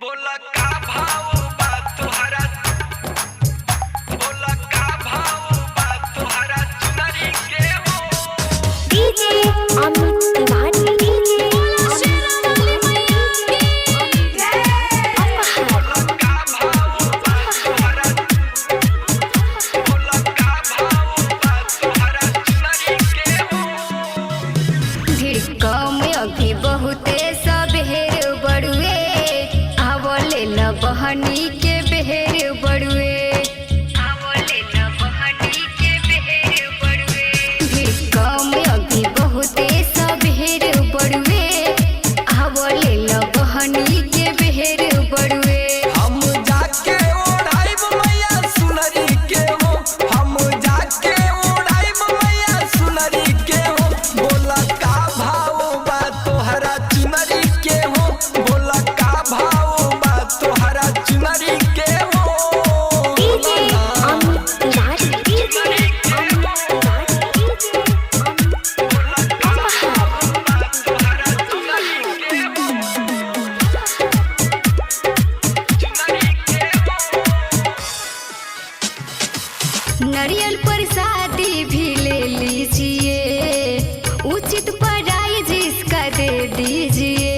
बोला का भाव बा तोहरा, बोला का भाव बा तोहरा चुनरी के हो। डीजे अमित तिवारी, डीजे बोला का भाव बा तोहरा, बोला का भाव बा तोहरा चुनरी के हो। धिड़कम अभी बहुते सबहेर बड़ुए, आवले न बहनी के बेहेर बड़ुए, आवले न बहनी के बेहेर बड़ुए। धिड़कम अभी बहुते सबहेर बड़ुए, आवले न बहनी के बेहेर बड़ुए। हम जाके ओढ़ाइब मैया सुनरी के हो, हम जाके ओढ़ाइब मैया सुनरी के हो। बोला का भाव बा तोहरा चुनरी के हो, बोला का भाव बा तोहरा चुनरी के हो। DJ Amit Tiwari, DJ Amit Tiwari, DJ नारियल प्रसादी भी ले लीजिए, उचित प्राइज इसका दे दीजिए।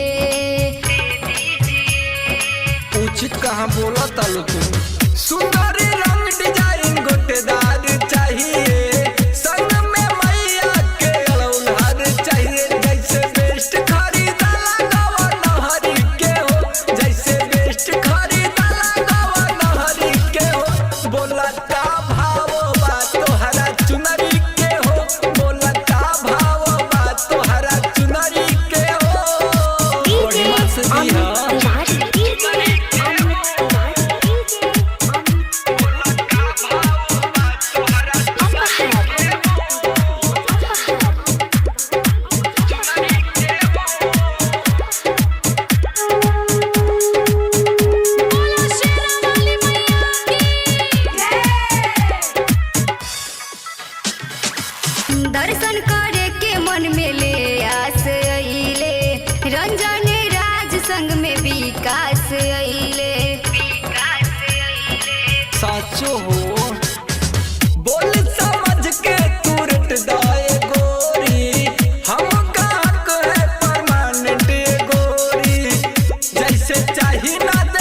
उचित कहाँ बोला तालु तू। सुंदर रंग डिजाइन गोटेदार चाहिए, संग में मैया के अलौहार चाहिए। जैसे बेस्ट खरीदाला गवा नहरी के हो, जैसे बेस्ट खरीदाला गवा नहरी के हो। बोला का भाव बा तोहरा चुनरी के हो, बोला का भाव बा तोहरा चुनरी के हो। डीजे बढ़िया से दी अमित हा। तिवारी, डीजे अमित तिवारी, डीजे दर्शन करे के मन में ले आस अइले, रंजन राज संग में विकास अइले, विकास अइले। साचो हो बोल समझ के तुरंत दाए गोरी, हम गाहक है परमानेंट गोरी। जैसे चाही ना दे